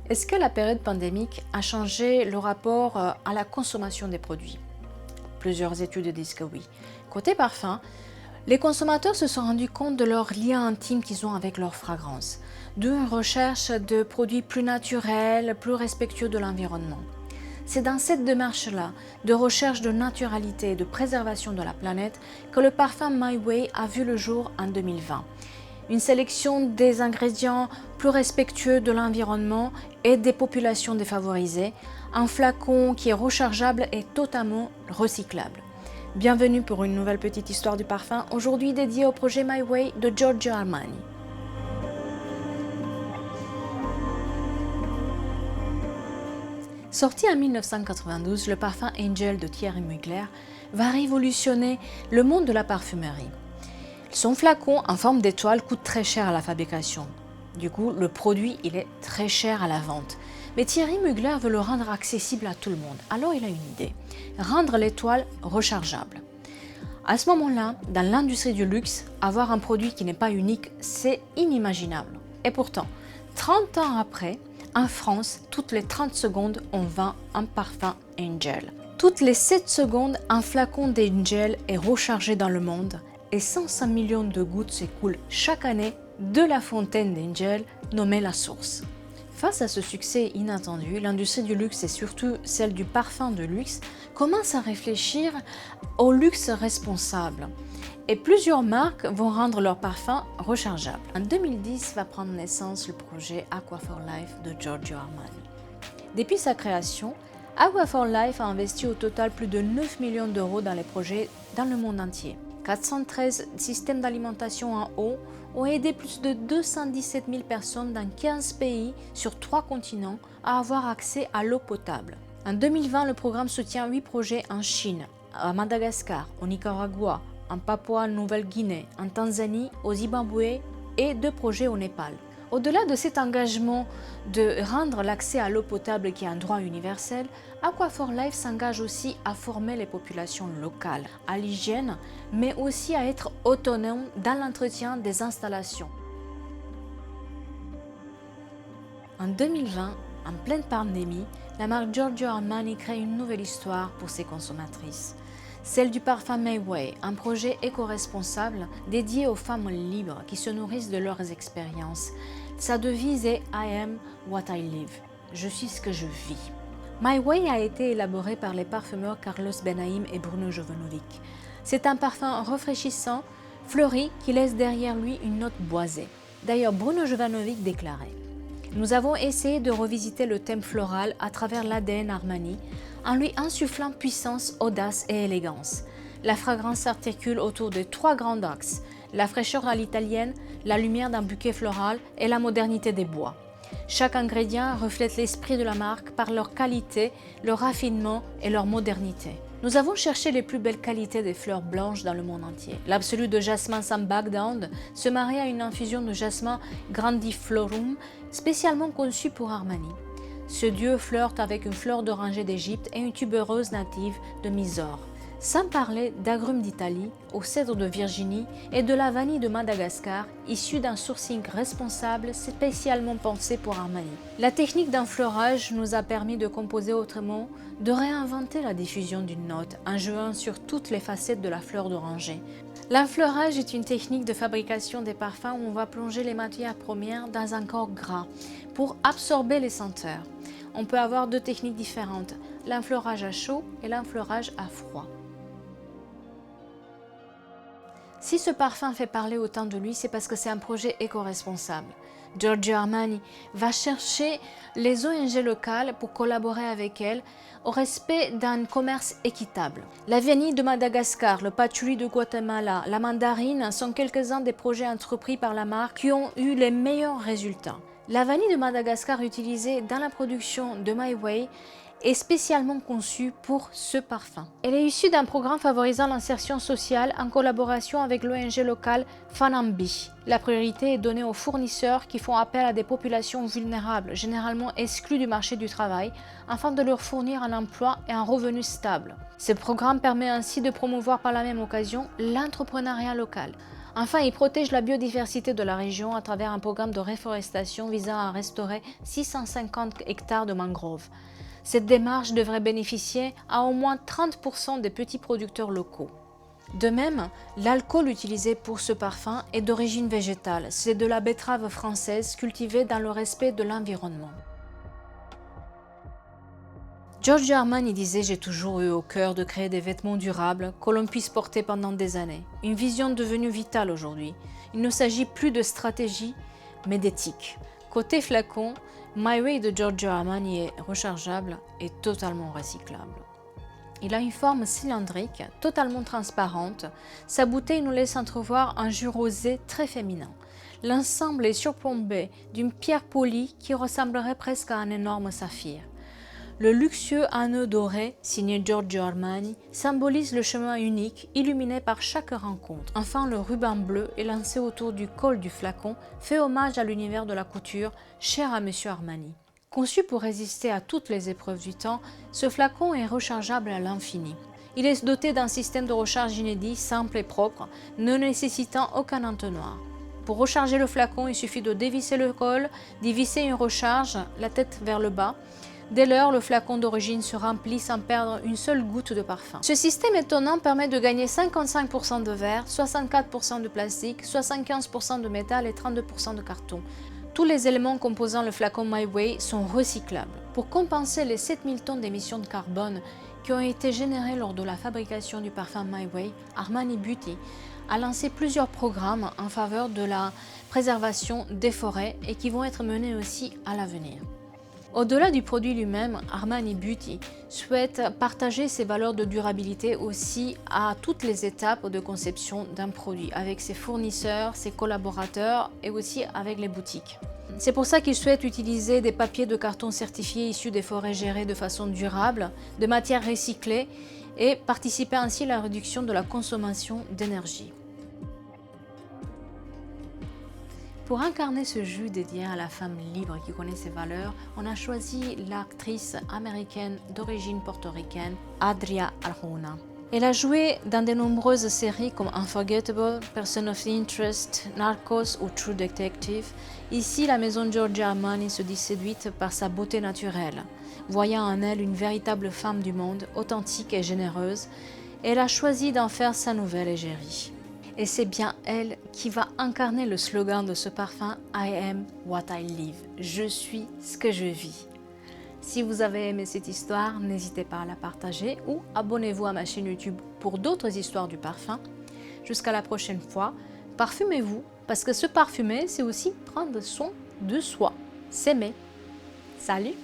Est-ce que la période pandémique a changé le rapport à la consommation des produits? Plusieurs études disent que oui. Côté parfum, les consommateurs se sont rendus compte de leur lien intime qu'ils ont avec leur fragrance, d'où une recherche de produits plus naturels, plus respectueux de l'environnement. C'est dans cette démarche-là, de recherche de naturalité et de préservation de la planète, que le parfum My Way a vu le jour en 2020. Une sélection des ingrédients plus respectueux de l'environnement et des populations défavorisées, un flacon qui est rechargeable et totalement recyclable. Bienvenue pour une nouvelle petite histoire du parfum, aujourd'hui dédiée au projet My Way de Giorgio Armani. Sorti en 1992, le parfum Angel de Thierry Mugler va révolutionner le monde de la parfumerie. Son flacon en forme d'étoile coûte très cher à la fabrication. Du coup, le produit il est très cher à la vente. Mais Thierry Mugler veut le rendre accessible à tout le monde. Alors il a une idée, rendre l'étoile rechargeable. À ce moment-là, dans l'industrie du luxe, avoir un produit qui n'est pas unique, c'est inimaginable. Et pourtant, 30 ans après, en France, toutes les 30 secondes, on vend un parfum Angel. Toutes les 7 secondes, un flacon d'Angel est rechargé dans le monde et 105 millions de gouttes s'écoulent chaque année de la fontaine d'Angel nommée La Source. Face à ce succès inattendu, l'industrie du luxe et surtout celle du parfum de luxe commence à réfléchir au luxe responsable. Et plusieurs marques vont rendre leurs parfums rechargeables. En 2010 va prendre naissance le projet Aqua for Life de Giorgio Armani. Depuis sa création, Aqua for Life a investi au total plus de 9 millions d'euros dans les projets dans le monde entier. 413 systèmes d'alimentation en eau ont aidé plus de 217 000 personnes dans 15 pays sur 3 continents à avoir accès à l'eau potable. En 2020, le programme soutient 8 projets en Chine, à Madagascar, au Nicaragua, en Papouasie-Nouvelle-Guinée, en Tanzanie, au Zimbabwe et 2 projets au Népal. Au-delà de cet engagement de rendre l'accès à l'eau potable qui est un droit universel, Aqua for Life s'engage aussi à former les populations locales à l'hygiène, mais aussi à être autonomes dans l'entretien des installations. En 2020, en pleine pandémie, la marque Giorgio Armani crée une nouvelle histoire pour ses consommatrices. Celle du parfum My Way, un projet éco-responsable dédié aux femmes libres qui se nourrissent de leurs expériences. Sa devise est I am what I live. Je suis ce que je vis. My Way a été élaboré par les parfumeurs Carlos Benaim et Bruno Jovanovic. C'est un parfum rafraîchissant, fleuri, qui laisse derrière lui une note boisée. D'ailleurs, Bruno Jovanovic déclarait: nous avons essayé de revisiter le thème floral à travers l'ADN Armani en lui insufflant puissance, audace et élégance. La fragrance s'articule autour de 3 grands axes: la fraîcheur à l'italienne, la lumière d'un bouquet floral et la modernité des bois. Chaque ingrédient reflète l'esprit de la marque par leur qualité, leur raffinement et leur modernité. Nous avons cherché les plus belles qualités des fleurs blanches dans le monde entier. L'absolu de jasmin sans background se marie à une infusion de jasmin grandiflorum spécialement conçue pour Armani. Ce dieu flirte avec une fleur d'oranger d'Égypte et une tubereuse native de Mysore. Sans parler d'agrumes d'Italie, au cèdre de Virginie et de la vanille de Madagascar, issue d'un sourcing responsable spécialement pensé pour Armani. La technique d'enfleurage nous a permis de composer autrement, de réinventer la diffusion d'une note en jouant sur toutes les facettes de la fleur d'oranger. L'enfleurage est une technique de fabrication des parfums où on va plonger les matières premières dans un corps gras pour absorber les senteurs. On peut avoir 2 techniques différentes, l'enfleurage à chaud et l'enfleurage à froid. Si ce parfum fait parler autant de lui, c'est parce que c'est un projet éco-responsable. Giorgio Armani va chercher les ONG locales pour collaborer avec elles au respect d'un commerce équitable. La vanille de Madagascar, le patchouli de Guatemala, la mandarine sont quelques-uns des projets entrepris par la marque qui ont eu les meilleurs résultats. La vanille de Madagascar utilisée dans la production de My Way est spécialement conçue pour ce parfum. Elle est issue d'un programme favorisant l'insertion sociale en collaboration avec l'ONG locale Fanambi. La priorité est donnée aux fournisseurs qui font appel à des populations vulnérables, généralement exclues du marché du travail, afin de leur fournir un emploi et un revenu stable. Ce programme permet ainsi de promouvoir par la même occasion l'entrepreneuriat local. Enfin, il protège la biodiversité de la région à travers un programme de réforestation visant à restaurer 650 hectares de mangroves. Cette démarche devrait bénéficier à au moins 30% des petits producteurs locaux. De même, l'alcool utilisé pour ce parfum est d'origine végétale. C'est de la betterave française cultivée dans le respect de l'environnement. Giorgio Armani disait « J'ai toujours eu au cœur de créer des vêtements durables que l'on puisse porter pendant des années. Une vision devenue vitale aujourd'hui. Il ne s'agit plus de stratégie, mais d'éthique. » Côté flacon, My Way de Giorgio Armani est rechargeable et totalement recyclable. Il a une forme cylindrique, totalement transparente. Sa bouteille nous laisse entrevoir un jus rosé très féminin. L'ensemble est surplombé d'une pierre polie qui ressemblerait presque à un énorme saphir. Le luxueux anneau doré, signé Giorgio Armani, symbolise le chemin unique illuminé par chaque rencontre. Enfin, le ruban bleu est lancé autour du col du flacon, fait hommage à l'univers de la couture, cher à M. Armani. Conçu pour résister à toutes les épreuves du temps, ce flacon est rechargeable à l'infini. Il est doté d'un système de recharge inédit, simple et propre, ne nécessitant aucun entonnoir. Pour recharger le flacon, il suffit de dévisser le col, d'y visser une recharge, la tête vers le bas. Dès lors, le flacon d'origine se remplit sans perdre une seule goutte de parfum. Ce système étonnant permet de gagner 55% de verre, 64% de plastique, 75% de métal et 32% de carton. Tous les éléments composant le flacon My Way sont recyclables. Pour compenser les 7000 tonnes d'émissions de carbone qui ont été générées lors de la fabrication du parfum My Way, Armani Beauty a lancé plusieurs programmes en faveur de la préservation des forêts et qui vont être menés aussi à l'avenir. Au-delà du produit lui-même, Armani Beauty souhaite partager ses valeurs de durabilité aussi à toutes les étapes de conception d'un produit, avec ses fournisseurs, ses collaborateurs et aussi avec les boutiques. C'est pour ça qu'il souhaite utiliser des papiers de carton certifiés issus des forêts gérées de façon durable, de matières recyclées et participer ainsi à la réduction de la consommation d'énergie. Pour incarner ce jus dédié à la femme libre qui connaît ses valeurs, on a choisi l'actrice américaine d'origine portoricaine, Adria Arjona. Elle a joué dans de nombreuses séries comme Unforgettable, Person of Interest, Narcos ou True Detective. Ici, la maison Giorgio Armani se dit séduite par sa beauté naturelle. Voyant en elle une véritable femme du monde, authentique et généreuse, elle a choisi d'en faire sa nouvelle égérie. Et c'est bien elle qui va incarner le slogan de ce parfum « I am what I live ». Je suis ce que je vis. Si vous avez aimé cette histoire, n'hésitez pas à la partager ou abonnez-vous à ma chaîne YouTube pour d'autres histoires du parfum. Jusqu'à la prochaine fois, parfumez-vous parce que se parfumer, c'est aussi prendre soin de soi, s'aimer. Salut!